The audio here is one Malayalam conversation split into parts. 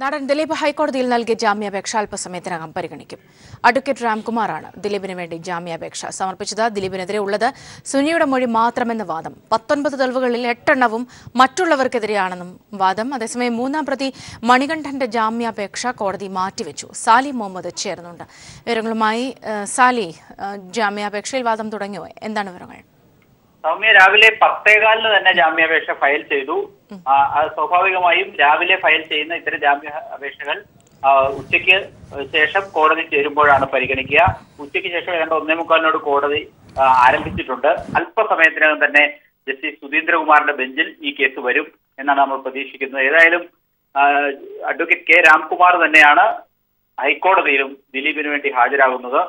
നടൻ ദിലീപ് ഹൈക്കോടതിയിൽ നൽകിയ ജാമ്യാപേക്ഷ അല്പസമയത്തിനകം പരിഗണിക്കും. അഡ്വക്കേറ്റ് രാംകുമാറാണ് ദിലീപിന് വേണ്ടി ജാമ്യാപേക്ഷ സമർപ്പിച്ചത്. ദിലീപിനെതിരെ ഉള്ളത് സുനിയുടെ മൊഴി മാത്രമെന്ന വാദം. 19 തെളിവുകളിൽ 8 എണ്ണവും മറ്റുള്ളവർക്കെതിരെയാണെന്നും വാദം. അതേസമയം മൂന്നാം പ്രതി മണികണ്ഠന്റെ ജാമ്യാപേക്ഷ കോടതി മാറ്റിവെച്ചു. സാലി മുഹമ്മദ് ചേർന്നുണ്ട്. വിവരങ്ങളുമായി സാലി, ജാമ്യാപേക്ഷയിൽ വാദം തുടങ്ങിയോ? എന്താണ് വിവരങ്ങൾ? സൗമ്യ, രാവിലെ 10:15 തന്നെ ജാമ്യാപേക്ഷ ഫയൽ ചെയ്തു. സ്വാഭാവികമായും രാവിലെ ഫയൽ ചെയ്യുന്ന ഇത്തരം ജാമ്യാപേക്ഷകൾ ഉച്ചയ്ക്ക് ശേഷം കോടതി ചേരുമ്പോഴാണ് പരിഗണിക്കുക. ഉച്ചയ്ക്ക് ശേഷം ഏതാണ്ട് 1:45 കോടതി ആരംഭിച്ചിട്ടുണ്ട്. അല്പസമയത്തിനകം തന്നെ ജസ്റ്റിസ് സുധീന്ദ്രകുമാറിന്റെ ബെഞ്ചിൽ ഈ കേസ് വരും എന്നാണ് നമ്മൾ പ്രതീക്ഷിക്കുന്നത്. ഏതായാലും അഡ്വക്കേറ്റ് കെ രാംകുമാർ തന്നെയാണ് ഹൈക്കോടതിയിലും ദിലീപിന് വേണ്ടി ഹാജരാകുന്നത്.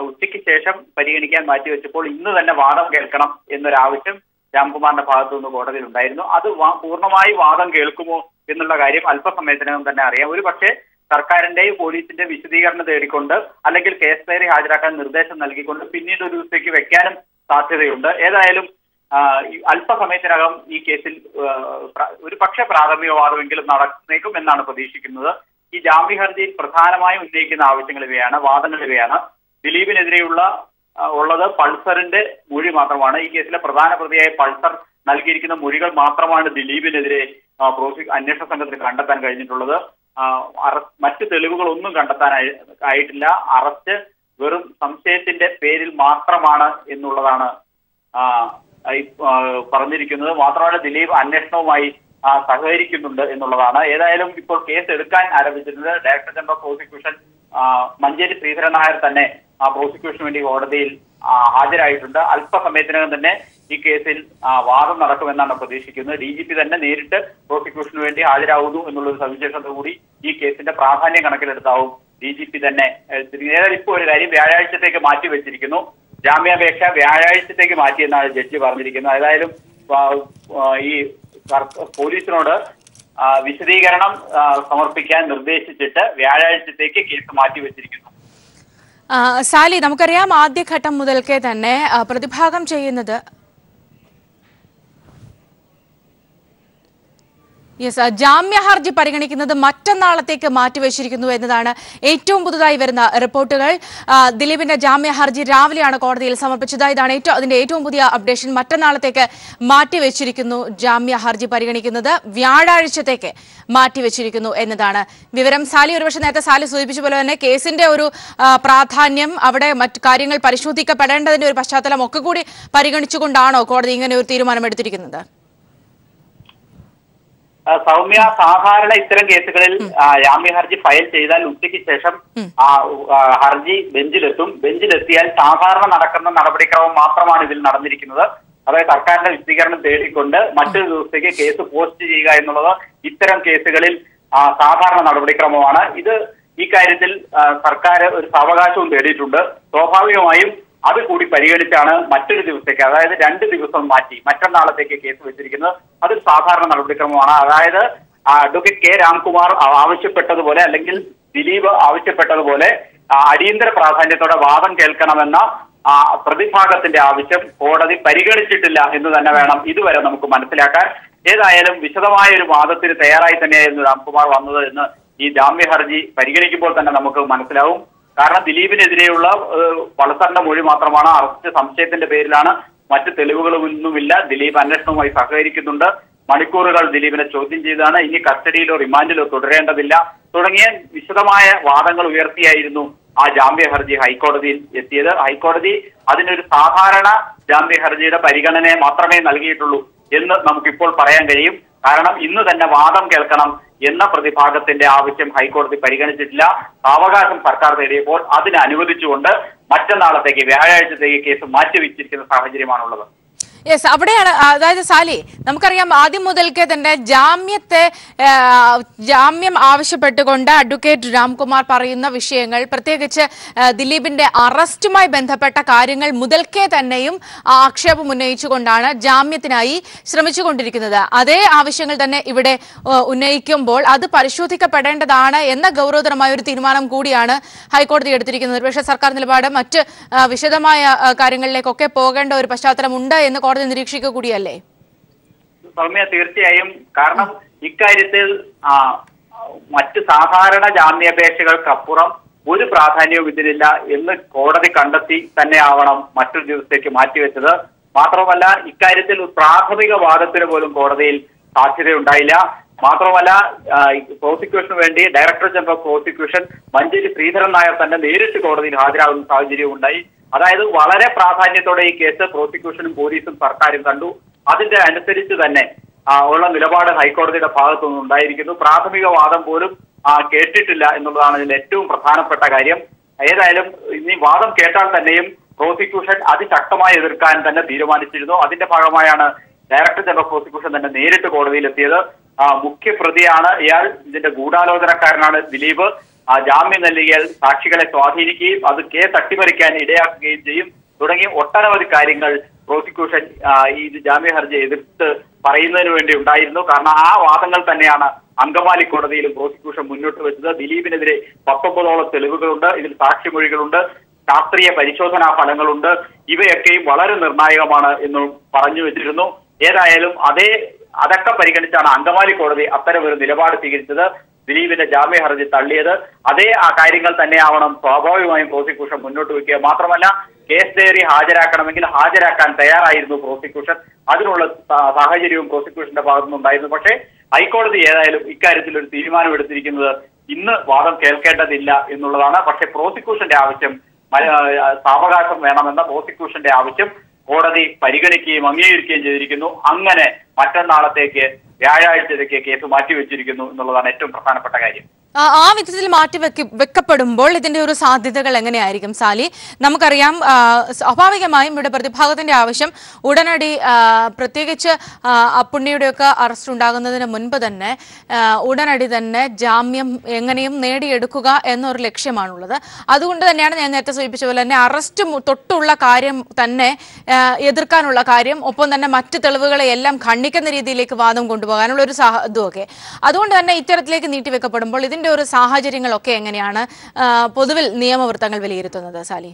ഉച്ചയ്ക്ക് ശേഷം പരിഗണിക്കാൻ മാറ്റിവെച്ചപ്പോൾ ഇന്ന് തന്നെ വാദം കേൾക്കണം എന്നൊരാവശ്യം രാംകുമാറിന്റെ ഭാഗത്തു നിന്ന് കോടതിയിൽ ഉണ്ടായിരുന്നു. അത് പൂർണ്ണമായി വാദം കേൾക്കുമോ എന്നുള്ള കാര്യം അല്പസമയത്തിനകം തന്നെ അറിയാം. ഒരു പക്ഷേ സർക്കാരിന്റെയും പോലീസിന്റെ വിശദീകരണം തേടിക്കൊണ്ട് അല്ലെങ്കിൽ കേസ് ഡയറി ഹാജരാക്കാൻ നിർദ്ദേശം നൽകിക്കൊണ്ട് പിന്നീട് ഒരു ദിവസത്തേക്ക് വെക്കാനും സാധ്യതയുണ്ട്. ഏതായാലും അല്പസമയത്തിനകം ഈ കേസിൽ ഒരു പക്ഷേ പ്രാഥമിക വാദമെങ്കിലും നടന്നേക്കും എന്നാണ് പ്രതീക്ഷിക്കുന്നത്. ഈ ജാമ്യ ഹർജിയിൽ പ്രധാനമായും ഉന്നയിക്കുന്ന ആവശ്യങ്ങൾ ഇവയാണ്, വാദങ്ങൾ ഇവയാണ്. ദിലീപിനെതിരെയുള്ള ഉള്ളത് പൾസറിന്റെ മൊഴി മാത്രമാണ്. ഈ കേസിലെ പ്രധാന പ്രതിയായ പൾസർ നൽകിയിരിക്കുന്ന മൊഴികൾ മാത്രമാണ് ദിലീപിനെതിരെ അന്വേഷണ സംഘത്തിന് കണ്ടെത്താൻ കഴിഞ്ഞിട്ടുള്ളത്. മറ്റു തെളിവുകളൊന്നും കണ്ടെത്താനായിട്ടില്ല. അറസ്റ്റ് വെറും സംശയത്തിന്റെ പേരിൽ മാത്രമാണ് എന്നുള്ളതാണ് പറഞ്ഞിരിക്കുന്നത്. മാത്രമല്ല ദിലീപ് അന്വേഷണവുമായി സഹകരിക്കുന്നുണ്ട് എന്നുള്ളതാണ്. ഏതായാലും ഇപ്പോൾ കേസ് എടുക്കാൻ ആരംഭിച്ചിട്ടുണ്ട്. Director general of prosecution Manjeri Sreedharan Nair തന്നെ പ്രോസിക്യൂഷന് വേണ്ടി കോടതിയിൽ ഹാജരായിട്ടുണ്ട്. അല്പസമയത്തിനകം തന്നെ ഈ കേസിൽ വാദം നടക്കുമെന്നാണ് പ്രതീക്ഷിക്കുന്നത്. DGP തന്നെ നേരിട്ട് പ്രോസിക്യൂഷന് വേണ്ടി ഹാജരാകുന്നു എന്നുള്ളൊരു സവിശേഷത കൂടി ഈ കേസിന്റെ പ്രാധാന്യം കണക്കിലെടുത്താവും DGP തന്നെ. ഏതായാലും ഇപ്പോൾ ഒരു കാര്യം വ്യാഴാഴ്ചത്തേക്ക് മാറ്റിവെച്ചിരിക്കുന്നു. ജാമ്യാപേക്ഷ വ്യാഴാഴ്ചത്തേക്ക് മാറ്റിയെന്നാണ് ജഡ്ജി പറഞ്ഞിരിക്കുന്നത്. ഏതായാലും ഈ പോലീസിനോട് വിശദീകരണം സമർപ്പിക്കാൻ നിർദ്ദേശിച്ചിട്ട് വ്യാഴാഴ്ചത്തേക്ക് കേസ് മാറ്റിവെച്ചിരിക്കുന്നു. സാലി, നമുക്കറിയാം ആദ്യഘട്ടം മുതൽക്കേ തന്നെ പ്രതിഭാഗം ചെയ്യുന്നത് ജാമ്യ ഹർജി പരിഗണിക്കുന്നത് മറ്റന്നാളത്തേക്ക് മാറ്റിവെച്ചിരിക്കുന്നു എന്നതാണ് ഏറ്റവും പുതുതായി വരുന്ന റിപ്പോർട്ടുകൾ. ദിലീപിന്റെ ജാമ്യ ഹർജി രാവിലെയാണ് കോടതിയിൽ സമർപ്പിച്ചത്. ഇതാണ് അതിന്റെ ഏറ്റവും പുതിയ അപ്ഡേഷൻ. മറ്റന്നാളത്തേക്ക് മാറ്റിവെച്ചിരിക്കുന്നു. ജാമ്യ ഹർജി പരിഗണിക്കുന്നത് വ്യാഴാഴ്ചത്തേക്ക് മാറ്റിവെച്ചിരിക്കുന്നു എന്നതാണ് വിവരം. സാലി, ഒരുപക്ഷെ നേരത്തെ സാലി സൂചിപ്പിച്ച പോലെ തന്നെ കേസിന്റെ ഒരു പ്രാധാന്യം, അവിടെ മറ്റു കാര്യങ്ങൾ പരിശോധിക്കപ്പെടേണ്ടതിന്റെ ഒരു പശ്ചാത്തലം ഒക്കെ കൂടി പരിഗണിച്ചുകൊണ്ടാണോ കോടതി ഇങ്ങനെ ഒരു തീരുമാനമെടുത്തിരിക്കുന്നത്? സൗമ്യ, സാധാരണ ഇത്തരം കേസുകളിൽ ജാമ്യ ഹർജി ഫയൽ ചെയ്താൽ ഉച്ചയ്ക്ക് ശേഷം ഹർജി ബെഞ്ചിലെത്തും. ബെഞ്ചിലെത്തിയാൽ സാധാരണ നടക്കുന്ന നടപടിക്രമം മാത്രമാണ് ഇതിൽ നടന്നിരിക്കുന്നത്. അതായത് സർക്കാരിന്റെ വിശദീകരണം തേടിക്കൊണ്ട് മറ്റൊരു ദിവസത്തേക്ക് കേസ് പോസ്റ്റ് ചെയ്യുക എന്നുള്ളത് ഇത്തരം കേസുകളിൽ സാധാരണ നടപടിക്രമമാണ്. ഈ കാര്യത്തിൽ സർക്കാർ ഒരു സാവകാശവും തേടിയിട്ടുണ്ട്. സ്വാഭാവികമായും അത് കൂടി പരിഗണിച്ചാണ് മറ്റൊരു ദിവസത്തേക്ക്, അതായത് 2 ദിവസം മാറ്റി മറ്റന്നാളത്തേക്ക് കേസ് വെച്ചിരിക്കുന്നത്. അതൊരു സാധാരണ നടപടിക്രമമാണ്. അതായത് അഡ്വക്കേറ്റ് കെ രാംകുമാർ ആവശ്യപ്പെട്ടതുപോലെ അല്ലെങ്കിൽ ദിലീപ് ആവശ്യപ്പെട്ടതുപോലെ അടിയന്തര പ്രാധാന്യത്തോടെ വാദം കേൾക്കണമെന്ന പ്രതിഭാഗത്തിന്റെ ആവശ്യം കോടതി പരിഗണിച്ചിട്ടില്ല എന്ന് തന്നെ വേണം ഇതുവരെ നമുക്ക് മനസ്സിലാക്കാൻ. ഏതായാലും വിശദമായ ഒരു വാദത്തിന് തയ്യാറായി തന്നെയായിരുന്നു രാംകുമാർ വന്നത് എന്ന് ഈ ജാമ്യ ഹർജി പരിഗണിക്കുമ്പോൾ തന്നെ നമുക്ക് മനസ്സിലാവും. കാരണം ദിലീപിനെതിരെയുള്ള പൾസറിന്റെ മൊഴി മാത്രമാണ്. അറസ്റ്റ് സംശയത്തിന്റെ പേരിലാണ്, മറ്റ് തെളിവുകളൊന്നുമില്ല. ദിലീപ് അന്വേഷണവുമായി സഹകരിക്കുന്നുണ്ട്. മണിക്കൂറുകൾ ദിലീപിനെ ചോദ്യം ചെയ്താണ്. ഇനി കസ്റ്റഡിയിലോ റിമാൻഡിലോ തുടരേണ്ടതില്ല തുടങ്ങിയ വിശദമായ വാദങ്ങൾ ഉയർത്തിയായിരുന്നു ആ ജാമ്യ ഹർജി ഹൈക്കോടതിയിൽ എത്തിയത്. ഹൈക്കോടതി അതിനൊരു സാധാരണ ജാമ്യ ഹർജിയുടെ പരിഗണനയെ മാത്രമേ നൽകിയിട്ടുള്ളൂ എന്ന് നമുക്കിപ്പോൾ പറയാൻ കഴിയും. കാരണം ഇന്ന് തന്നെ വാദം കേൾക്കണം എന്ന പ്രതിഭാഗത്തിന്റെ ആവശ്യം ഹൈക്കോടതി പരിഗണിച്ചിട്ടില്ല. സാവകാശം സർക്കാർ തേടിയപ്പോൾ അതിന് അനുവദിച്ചുകൊണ്ട് മറ്റന്നാളത്തേക്ക് വ്യാഴാഴ്ചത്തേക്ക് കേസ് മാറ്റിവെച്ചിരിക്കുന്ന സാഹചര്യമാണുള്ളത്. യെസ്, അവിടെയാണ്. അതായത് സാലി, നമുക്കറിയാം ആദ്യം മുതൽക്കേ തന്നെ ജാമ്യം ആവശ്യപ്പെട്ടുകൊണ്ട് അഡ്വക്കേറ്റ് രാംകുമാർ പറയുന്ന വിഷയങ്ങൾ, പ്രത്യേകിച്ച് ദിലീപിന്റെ അറസ്റ്റുമായി ബന്ധപ്പെട്ട കാര്യങ്ങൾ മുതൽക്കേ തന്നെയും ആക്ഷേപം ഉന്നയിച്ചുകൊണ്ടാണ് ജാമ്യത്തിനായി ശ്രമിച്ചുകൊണ്ടിരിക്കുന്നത്. അതേ ആവശ്യങ്ങൾ തന്നെ ഇവിടെ ഉന്നയിക്കുമ്പോൾ അത് പരിശോധിക്കപ്പെടേണ്ടതാണ് എന്ന ഗൗരവതരമായ ഒരു തീരുമാനം കൂടിയാണ് ഹൈക്കോടതി എടുത്തിരിക്കുന്നത്. പക്ഷേ സർക്കാർ നിലപാട് മറ്റ് വിശദമായ കാര്യങ്ങളിലേക്കൊക്കെ പോകേണ്ട ഒരു പശ്ചാത്തലമുണ്ട് എന്ന് കോടതി നിരീക്ഷിക്കുക കൂടിയല്ലേ? സൗമ്യ, തീർച്ചയായും. കാരണം ഇക്കാര്യത്തിൽ മറ്റ് സാധാരണ ജാമ്യാപേക്ഷകൾക്കപ്പുറം ഒരു പ്രാധാന്യവും ഇതിനില്ല എന്ന് കോടതി കണ്ടെത്തി തന്നെ ആവണം മറ്റൊരു ദിവസത്തേക്ക് മാറ്റിവെച്ചത്. മാത്രമല്ല ഇക്കാര്യത്തിൽ പ്രാഥമിക വാദത്തിന് പോലും കോടതിയിൽ സാധ്യതയുണ്ടായില്ല. മാത്രമല്ല പ്രോസിക്യൂഷന് വേണ്ടി director general of prosecution Manjeri Sreedharan Nair തന്നെ നേരിട്ട് കോടതിയിൽ ഹാജരാകുന്ന സാഹചര്യവും ഉണ്ടായി. അതായത് വളരെ പ്രാധാന്യത്തോടെ ഈ കേസ് പ്രോസിക്യൂഷനും പോലീസും സർക്കാരും കണ്ടു. അതിന്റെ അനുസരിച്ച് തന്നെ ഉള്ള നിലപാട് ഹൈക്കോടതിയുടെ ഭാഗത്തു നിന്നും ഉണ്ടായിരിക്കുന്നു. പ്രാഥമിക വാദം പോലും കേട്ടിട്ടില്ല എന്നുള്ളതാണ് ഇതിന്റെ ഏറ്റവും പ്രധാനപ്പെട്ട കാര്യം. ഏതായാലും ഇനി വാദം കേട്ടാൽ തന്നെയും പ്രോസിക്യൂഷൻ അതിശക്തമായി എതിർക്കാൻ തന്നെ തീരുമാനിച്ചിരുന്നു. അതിന്റെ ഭാഗമായാണ് ഡയറക്ടർ ജനറൽ പ്രോസിക്യൂഷൻ തന്നെ നേരിട്ട് കോടതിയിലെത്തിയത്. മുഖ്യപ്രതിയാണ് ഇയാൾ, ഇതിന്റെ ഗൂഢാലോചനക്കാരനാണ് ദിലീപ്. ജാമ്യം നൽകിയാൽ സാക്ഷികളെ സ്വാധീനിക്കുകയും അത് കേസ് അട്ടിമറിക്കാൻ ഇടയാക്കുകയും ചെയ്യും തുടങ്ങി ഒട്ടനവധി കാര്യങ്ങൾ പ്രോസിക്യൂഷൻ ഈ ജാമ്യ ഹർജി എതിർത്ത് പറയുന്നതിന് വേണ്ടി ഉണ്ടായിരുന്നു. കാരണം ആ വാദങ്ങൾ തന്നെയാണ് അങ്കമാലി കോടതിയിലും പ്രോസിക്യൂഷൻ മുന്നോട്ട് വെച്ചത്. ദിലീപിനെതിരെ 19ഓളം തെളിവുകളുണ്ട്, ഇതിൽ സാക്ഷിമൊഴികളുണ്ട്, ശാസ്ത്രീയ പരിശോധനാ ഫലങ്ങളുണ്ട്. ഇവയൊക്കെയും വളരെ നിർണായകമാണ് എന്ന് പറഞ്ഞു വെച്ചിരുന്നു. ഏതായാലും അതൊക്കെ പരിഗണിച്ചാണ് അങ്കമാലി കോടതി അത്തരമൊരു നിലപാട് സ്വീകരിച്ചത്. ദിലീപിന്റെ ജാമ്യ ഹർജി തള്ളിയത് അതേ ആ കാര്യങ്ങൾ തന്നെയാവണം സ്വാഭാവികമായും പ്രോസിക്യൂഷൻ മുന്നോട്ട് വയ്ക്കുക. മാത്രമല്ല കേസ് ഡയറി ഹാജരാക്കണമെങ്കിൽ ഹാജരാക്കാൻ തയ്യാറായിരുന്നു പ്രോസിക്യൂഷൻ. അതിനുള്ള സാഹചര്യവും പ്രോസിക്യൂഷന്റെ ഭാഗത്തുനിന്നുണ്ടായിരുന്നു. പക്ഷേ ഹൈക്കോടതി ഏതായാലും ഇക്കാര്യത്തിൽ ഒരു തീരുമാനമെടുത്തിരിക്കുന്നത് ഇന്ന് വാദം കേൾക്കേണ്ടതില്ല എന്നുള്ളതാണ്. പക്ഷേ പ്രോസിക്യൂഷന്റെ ആവശ്യം, സാവകാശം വേണമെന്ന പ്രോസിക്യൂഷന്റെ ആവശ്യം കോടതി പരിഗണിക്കുകയും അംഗീകരിക്കുകയും ചെയ്തിരിക്കുന്നു. അങ്ങനെ മറ്റന്നാളത്തേക്ക് വ്യാഴാഴ്ചത്തേക്ക് കേസ് മാറ്റിവെച്ചിരിക്കുന്നു എന്നുള്ളതാണ് ഏറ്റവും പ്രധാനപ്പെട്ട കാര്യം. ആ വിധത്തിൽ വെക്കപ്പെടുമ്പോൾ ഇതിന്റെ ഒരു സാധ്യതകൾ എങ്ങനെയായിരിക്കും സാലി? നമുക്കറിയാം സ്വാഭാവികമായും ഇവിടെ പ്രതിഭാഗത്തിന്റെ ആവശ്യം ഉടനടി, പ്രത്യേകിച്ച് പുണ്യയുടെയൊക്കെ അറസ്റ്റ് ഉണ്ടാകുന്നതിന് മുൻപ് തന്നെ ഉടനടി തന്നെ ജാമ്യം എങ്ങനെയും നേടിയെടുക്കുക എന്നൊരു ലക്ഷ്യമാണുള്ളത്. അതുകൊണ്ട് തന്നെയാണ് ഞാൻ നേരത്തെ സൂചിപ്പിച്ച പോലെ തന്നെ അറസ്റ്റ് തൊട്ടുള്ള കാര്യം തന്നെ എതിർക്കാനുള്ള കാര്യം, ഒപ്പം തന്നെ മറ്റ് തെളിവുകളെ എല്ലാം ഖണ്ഡിക്കുന്ന രീതിയിലേക്ക് വാദം കൊണ്ടുപോകാനുള്ള ഒരു ഇതുമൊക്കെ. അതുകൊണ്ട് തന്നെ ഇത്തരത്തിലേക്ക് നീട്ടിവെക്കപ്പെടുമ്പോൾ ഇതിന്റെ ഒരു സാഹചര്യങ്ങളൊക്കെ എങ്ങനെയാണ് പൊതുവിൽ നിയമവൃത്തങ്ങൾ വിലയിരുത്തുന്നത് സാലി?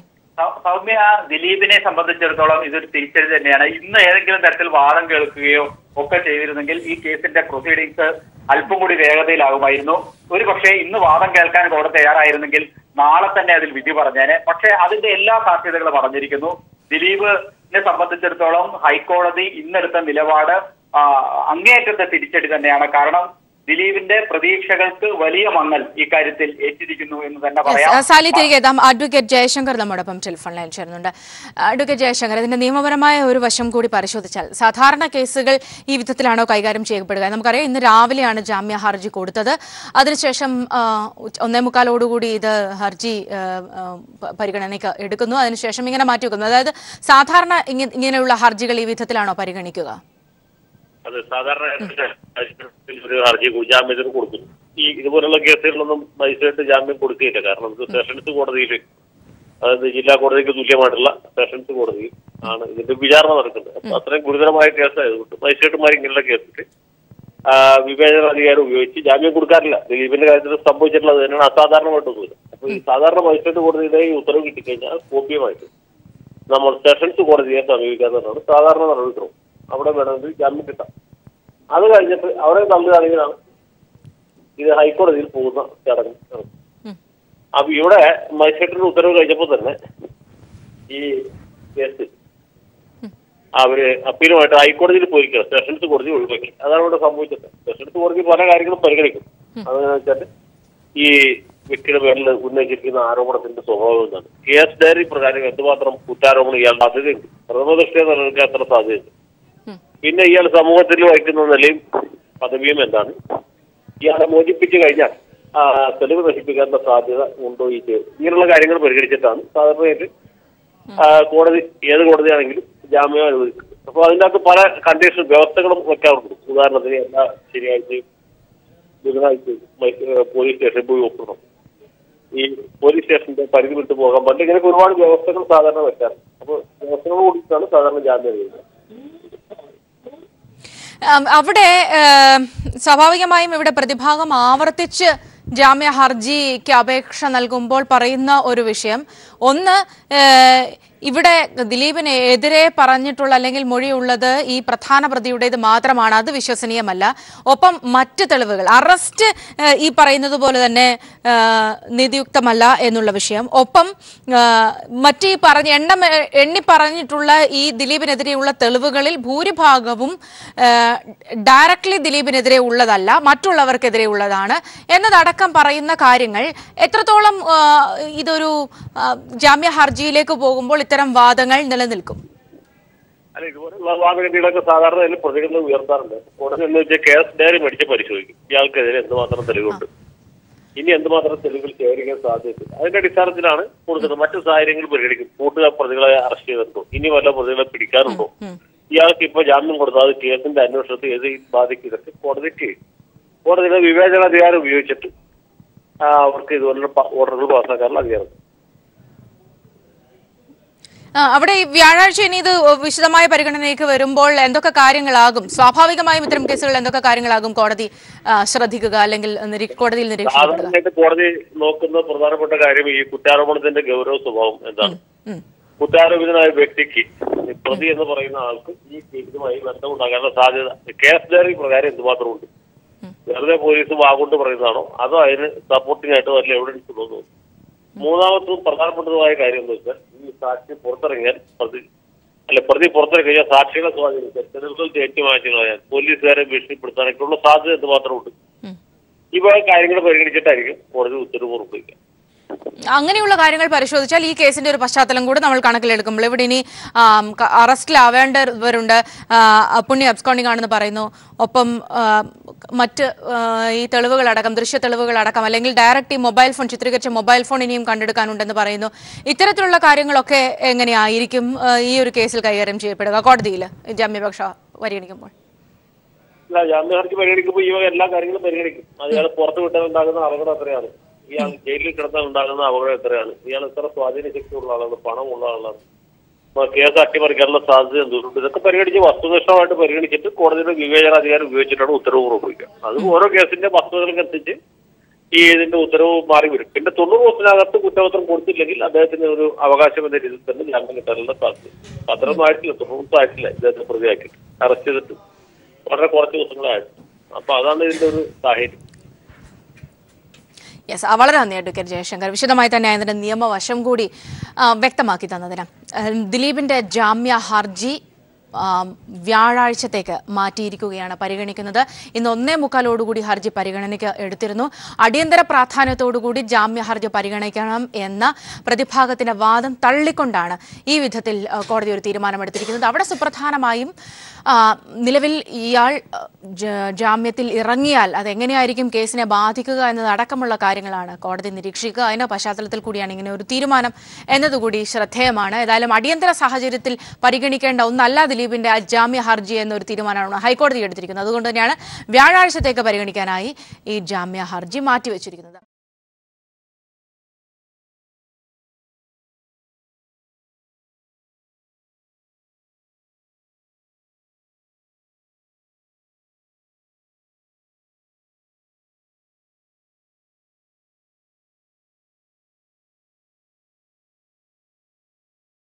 സൗമ്യ, ദിലീപിനെ സംബന്ധിച്ചിടത്തോളം ഇതൊരു തിരിച്ചടി തന്നെയാണ്. ഇന്ന് ഏതെങ്കിലും തരത്തിൽ വാദം കേൾക്കുകയോ ഒക്കെ ചെയ്തിരുന്നെങ്കിൽ ഈ കേസിന്റെ പ്രൊസീഡിങ്സ് അല്പം കൂടി വേഗതയിലാകുമായിരുന്നു. ഒരു പക്ഷേ ഇന്ന് വാദം കേൾക്കാൻ കോടതി തയ്യാറായിരുന്നെങ്കിൽ നാളെ തന്നെ അതിൽ വിധി പറഞ്ഞേനെ. പക്ഷേ അതിന്റെ എല്ലാ സാധ്യതകളും അടഞ്ഞിരിക്കുന്നു. ദിലീപിനെ സംബന്ധിച്ചിടത്തോളം ഹൈക്കോടതി ഇന്നെടുത്ത നിലപാട് അങ്ങേയറ്റത്തെ തിരിച്ചടി തന്നെയാണ്. കാരണം ദിലീപിന്റെ പ്രതീക്ഷകൾക്ക് വലിയ മങ്ങൽ ഇക്കാര്യത്തിൽ ഏറ്റിരിക്കുന്നു എന്ന് തന്നെ പറയാം. സാലി, തിരികെ എത്താം. അഡ്വക്കേറ്റ് ജയശങ്കർ നമ്മോടൊപ്പം ടെലിഫോൺ ലൈനിൽ ചേരുന്നുണ്ട്. അഡ്വക്കേറ്റ് ജയശങ്കർ, ഇതിന്റെ നിയമപരമായ ഒരു വശം കൂടി പരിശോധിച്ചാൽ സാധാരണ കേസുകൾ ഈ വിധത്തിലാണോ കൈകാര്യം ചെയ്യപ്പെടുക? നമുക്കറിയാം ഇന്ന് രാവിലെയാണ് ജാമ്യ ഹർജി കൊടുത്തത്. അതിനുശേഷം 1:45 ഇത് ഹർജി പരിഗണനയ്ക്ക് എടുക്കുന്നു. അതിനുശേഷം ഇങ്ങനെ മാറ്റിവെക്കുന്നു. അതായത് സാധാരണ ഇങ്ങനെയുള്ള ഹർജികൾ ഈ വിധത്തിലാണോ പരിഗണിക്കുക? അത് സാധാരണ ഒരു ഹർജി ജാമ്യത്തിന് കൊടുക്കുന്നു. ഈ ഇതുപോലുള്ള കേസുകളിലൊന്നും മജിസ്ട്രേറ്റ് ജാമ്യം കൊടുക്കുകയില്ല. കാരണം ഇത് സെഷൻസ് കോടതിയിൽ, അതായത് ജില്ലാ കോടതിക്ക് തുല്യമായിട്ടുള്ള സെഷൻസ് കോടതിയിൽ ആണ് ഇതിന്റെ വിചാരണ നടക്കുന്നത്. അപ്പൊ അത്രയും ഗുരുതരമായ കേസായതുകൊണ്ട് മജിസ്ട്രേറ്റുമാർ ഇങ്ങനെയുള്ള കേസിൽ വിവേചനാധികാരം ഉപയോഗിച്ച് ജാമ്യം കൊടുക്കാറില്ല. ദിലീപിന്റെ കാര്യത്തിൽ സംഭവിച്ചിട്ടുള്ളത് തന്നെയാണ്, അസാധാരണമായിട്ടൊന്നുമില്ല. അപ്പൊ ഈ സാധാരണ മജിസ്ട്രേറ്റ് കോടതിയുടെ ഈ ഉത്തരവ് കിട്ടിക്കഴിഞ്ഞാൽ കോപ്യമായിട്ട് നമ്മൾ സെഷൻസ് കോടതിയെ സമീപിക്കാവുന്നതാണ് സാധാരണ നടപടിക്രമം. അവിടെ വേണമെങ്കിൽ ജാമ്യം കിട്ടാം. അത് കഴിഞ്ഞിട്ട് അവിടെ തള്ളുകയാണെങ്കിലാണ് ഇത് ഹൈക്കോടതിയിൽ പോകുന്ന ചടങ്ങ്. അപ്പൊ ഇവിടെ മജിസ്ട്രേറ്റിന്റെ ഉത്തരവ് കഴിഞ്ഞപ്പോൾ തന്നെ ഈ കേസ് അവര് അപ്പീലുമായിട്ട് ഹൈക്കോടതിയിൽ പോയിരിക്കണം. സെഷൻസ് കോടതി ഒഴിവാക്കി. അതാണ് ഇവിടെ സംഭവിച്ചത്. സെഷൻസ് കോടതി പല കാര്യങ്ങളും പരിഗണിക്കും. അതെന്ന് വെച്ചാൽ ഈ വ്യക്തിയുടെ പേരിൽ ഉന്നയിച്ചിരിക്കുന്ന ആരോപണത്തിന്റെ സ്വഭാവം എന്താണ്, കേസ് ഡയറി പ്രകാരം എന്തുമാത്രം കുറ്റാരോപണം ഇയാൾ സാധ്യതയുണ്ട്, പ്രഥമ ദൃഷ്ടിയെ നിലനിൽക്കാൻ എത്ര സാധ്യതയുണ്ട്, പിന്നെ ഇയാൾ സമൂഹത്തിൽ വഹിക്കുന്ന നിലയും പദവിയും എന്താണ്, ഇയാളെ മോചിപ്പിച്ചു കഴിഞ്ഞാൽ തെളിവ് നശിപ്പിക്കാനുള്ള സാധ്യത ഉണ്ടോ ഈ കേസ്, ഇങ്ങനെയുള്ള കാര്യങ്ങൾ പരിഗണിച്ചിട്ടാണ് സാധാരണയായിട്ട് കോടതി, ഏത് കോടതിയാണെങ്കിലും ജാമ്യം അനുവദിക്കുന്നത്. അപ്പോൾ അതിൻ്റെ അകത്ത് പല കണ്ടീഷൻ വ്യവസ്ഥകളും വെക്കാറുണ്ട്. ഉദാഹരണത്തിന് എല്ലാ ശനിയാഴ്ചയും ബുധനാഴ്ചയും പോലീസ് സ്റ്റേഷനിൽ പോയി ഒപ്പിടണം, ഈ പോലീസ് സ്റ്റേഷന്റെ പരിധി വിട്ടു പോകാൻ പറ്റില്ല, ഇങ്ങനെയൊക്കെ ഒരുപാട് വ്യവസ്ഥകൾ സാധാരണ വെക്കാറുണ്ട്. അപ്പോൾ വ്യവസ്ഥകൾ കൂടിയിട്ടാണ് സാധാരണ ജാമ്യം അനുവദിക്കുന്നത്. അവിടെ സ്വാഭാവികമായും ഇവിടെ പ്രതിഭാഗം ആവർത്തിച്ച് ജാമ്യ ഹർജിക്ക് അപേക്ഷ നൽകുമ്പോൾ പറയുന്ന ഒരു വിഷയം, ഒന്ന് ഇവിടെ ദിലീപിന് എതിരെ പറഞ്ഞിട്ടുള്ള അല്ലെങ്കിൽ മൊഴിയുള്ളത് ഈ പ്രധാന പ്രതിയുടേത് മാത്രമാണ്, അത് വിശ്വസനീയമല്ല. ഒപ്പം മറ്റ് തെളിവുകൾ അറസ്റ്റ് ഈ പറയുന്നത് പോലെ തന്നെ നീതിയുക്തമല്ല എന്നുള്ള വിഷയം. ഒപ്പം മറ്റ് എണ്ണി പറഞ്ഞിട്ടുള്ള ഈ ദിലീപിനെതിരെയുള്ള തെളിവുകളിൽ ഭൂരിഭാഗവും ഡയറക്ട്ലി ദിലീപിനെതിരെ ഉള്ളതല്ല, മറ്റുള്ളവർക്കെതിരെ ഉള്ളതാണ് എന്നതടക്കം പറയുന്ന കാര്യങ്ങൾ എത്രത്തോളം ഇതൊരു ജാമ്യ ഹർജിയിലേക്ക് പോകുമ്പോൾ ഇത്തരം വാദങ്ങൾ നിലനിൽക്കും? അല്ല, ഇതുപോലുള്ള വാദഗതികളൊക്കെ സാധാരണ പ്രതികരണം ഉയർത്താറുണ്ട്. ഉടനെ എന്ന് വെച്ചാൽ കേസ് ഡയറി മേടിച്ച് പരിശോധിക്കും, ഇയാൾക്കെതിരെ എന്തുമാത്രം തെളിവുണ്ട്, ഇനി എന്തുമാത്രം തെളിവുകൾ ശേഖരിക്കാൻ സാധ്യതയില്ല. അതിന്റെ അടിസ്ഥാനത്തിലാണ് കൊടുക്കുന്നത്. മറ്റു സാഹചര്യങ്ങൾ പരിഗണിക്കും. കൂട്ടുകാർ പ്രതികളെ അറസ്റ്റ് ചെയ്തിട്ടുണ്ടോ, ഇനി വല്ല പ്രതികളെ പിടിക്കാറുണ്ടോ, ഇയാൾക്ക് ഇപ്പൊ ജാമ്യം കൊടുത്താൽ അത് കേസിന്റെ അന്വേഷണത്തെ ഏത് ബാധിക്കും, ഇതൊക്കെ കോടതിയുടെ വിവേചനാധികാരം ഉപയോഗിച്ചിട്ട് അവർക്ക് ഇതുപോലുള്ള ഓർഡറുകൾ പാസ്സാക്കാനുള്ള അധികാരം. അവിടെ വ്യാഴാഴ്ച ഇനി ഇത് വിശദമായ പരിഗണനയ്ക്ക് വരുമ്പോൾ എന്തൊക്കെ കാര്യങ്ങളാകും, സ്വാഭാവികമായും ഇത്തരം കേസുകൾ എന്തൊക്കെ കാര്യങ്ങളാകും കോടതി ശ്രദ്ധിക്കുക അല്ലെങ്കിൽ കോടതിയിൽ നിരീക്ഷിക്കുക? കോടതി നോക്കുന്ന പ്രധാനപ്പെട്ട കാര്യം ഈ കുറ്റാരോപണത്തിന്റെ ഗൗരവ സ്വഭാവം എന്താണ്. കുറ്റാരോപിതനായ വ്യക്തിക്ക് പ്രതി എന്ന് പറയുന്ന ആൾക്ക് ഈ കേസുമായി ബന്ധമുണ്ടാകാനുള്ള സാധ്യത കേസ് ഡയറി പ്രകാരം എന്തുമാത്രമുണ്ട്. വെറുതെ പോലീസ് വാഗൊണ്ട് പറയുന്നതാണോ അതോ അതിന് സപ്പോർട്ടിംഗ് ആയിട്ടോ അല്ല എവിഡൻസ് ഉണ്ടോ? മൂന്നാമത്തും പ്രധാനപ്പെട്ടതുമായ കാര്യം എന്ന് വെച്ചാൽ ഈ സാക്ഷി പുറത്തിറങ്ങിയാൽ പ്രതി പുറത്തിറങ്ങിയാൽ സാക്ഷികളെ സ്വാധീനിക്കാൻ തെളിവുകൾ ഏറ്റുമാറ്റങ്ങളായാൽ പോലീസുകാരെ ഭീഷണിപ്പെടുത്താനൊക്കെയുള്ള സാധ്യത എന്തുമാത്രമുണ്ട്. ഈ വക കാര്യങ്ങൾ പരിഗണിച്ചിട്ടായിരിക്കും കോടതി ഉത്തരവ് പുറപ്പെടുവിക്കുക. അങ്ങനെയുള്ള കാര്യങ്ങൾ പരിശോധിച്ചാൽ ഈ കേസിന്റെ ഒരു പശ്ചാത്തലം കൂടെ നമ്മൾ കണക്കിലെടുക്കുമ്പോൾ ഇവിടെ ഇനി അറസ്റ്റിലാവേണ്ടവരുണ്ട്, പുണ്യ അബ്സ്കോണ്ടിംഗ് ആണെന്ന് പറയുന്നു. ഒപ്പം മറ്റ് ഈ തെളിവുകളടക്കം ദൃശ്യ തെളിവുകളടക്കം അല്ലെങ്കിൽ ഡയറക്റ്റ് ഈ മൊബൈൽ ഫോൺ ചിത്രീകരിച്ച മൊബൈൽ ഫോൺ ഇനിയും കണ്ടെടുക്കാനുണ്ടെന്ന് പറയുന്നു. ഇത്തരത്തിലുള്ള കാര്യങ്ങളൊക്കെ എങ്ങനെയായിരിക്കും ഈ ഒരു കേസിൽ കൈകാര്യം ചെയ്യപ്പെടുക കോടതിയിൽ ജാമ്യാപേക്ഷ പരിഗണിക്കുമ്പോൾ? ജാമ്യ ഹർജി പരിഗണിക്കുമ്പോൾ ഈ എല്ലാ കാര്യങ്ങളും പരിഗണിക്കും. അയാൾ പുറത്തു വിട്ടാൽ ഉണ്ടാകുന്ന അപകടം എത്രയാണ്, ഇയാൾ ജയിലിൽ കിടന്നാൽ ഉണ്ടാകുന്ന അപകടം എത്രയാണ്, ഇയാൾ എത്ര സ്വാധീന ശക്തിയുള്ള ആളാണ്, പണമുള്ള ആളാണ്, കേസ് അട്ടിമറിക്കാനുള്ള സാധ്യത എന്തുകൊണ്ട്, ഇതൊക്കെ പരിഗണിച്ച് വസ്തുനിഷ്ഠമായിട്ട് പരിഗണിച്ചിട്ട് കോടതിയുടെ വിവേചനാധികാരം ഉപയോഗിച്ചിട്ടാണ് ഉത്തരവ് പുറപ്പെടുവിക്കുക. അത് ഓരോ കേസിന്റെ വസ്തുതകൾക്കനുസരിച്ച് ഈ ഇതിന്റെ ഉത്തരവ് മാറി വരും. പിന്നെ 90 ദിവസത്തിനകത്ത് കുറ്റപത്രം കൊടുത്തില്ലെങ്കിൽ അദ്ദേഹത്തിന് ഒരു അവകാശം എന്ന രീതിയിൽ തന്നെ ജാമ്യം കിട്ടാനുള്ള സാധ്യത. അത്രയൊന്നും ആയിട്ടില്ല, 90 ദിവസം ആയിട്ടില്ല ഇദ്ദേഹത്തെ പ്രതിയാക്കി അറസ്റ്റ് ചെയ്തിട്ട് വളരെ കുറച്ച് ദിവസങ്ങളായിട്ട്. അപ്പൊ അതാണ് ഇതിന്റെ ഒരു സാഹചര്യം. വളരെ നന്ദി അഡ്വക്കേറ്റ് ജയശങ്കർ, വിശദമായി തന്നെ അതിന്റെ നിയമവശം കൂടി വ്യക്തമാക്കി തന്നതിന്. ദിലീപിന്റെ ജാമ്യ ഹർജി വ്യാഴാഴ്ചത്തേക്ക് മാറ്റിയിരിക്കുകയാണ് പരിഗണിക്കുന്നത്. ഇന്ന് 1:45 ഹർജി പരിഗണനയ്ക്ക് എടുത്തിരുന്നു. അടിയന്തര പ്രാധാന്യത്തോടുകൂടി ജാമ്യ ഹർജി പരിഗണിക്കണം എന്ന പ്രതിഭാഗത്തിന്റെ വാദം തള്ളിക്കൊണ്ടാണ് ഈ വിധത്തിൽ കോടതി ഒരു തീരുമാനമെടുത്തിരിക്കുന്നത്. അവിടെ സുപ്രധാനമായും നിലവിൽ ഇയാൾ ജാമ്യത്തിൽ ഇറങ്ങിയാൽ അതെങ്ങനെയായിരിക്കും കേസിനെ ബാധിക്കുക എന്നതടക്കമുള്ള കാര്യങ്ങളാണ് കോടതി നിരീക്ഷിക്കുക. അതിന്റെ പശ്ചാത്തലത്തിൽ കൂടിയാണ് ഇങ്ങനെ ഒരു തീരുമാനം എന്നതുകൂടി ശ്രദ്ധേയമാണ്. ഏതായാലും അടിയന്തര സാഹചര്യത്തിൽ പരിഗണിക്കേണ്ട ഒന്നല്ല ദിലീപിന്റെ ജാമ്യ ഹർജി എന്നൊരു തീരുമാനമാണ് ഹൈക്കോടതി എടുത്തിരിക്കുന്നത്. അതുകൊണ്ട് തന്നെയാണ് വ്യാഴാഴ്ചത്തേക്ക് പരിഗണിക്കാനായി ഈ ജാമ്യ ഹർജി മാറ്റിവെച്ചിരിക്കുന്നത്.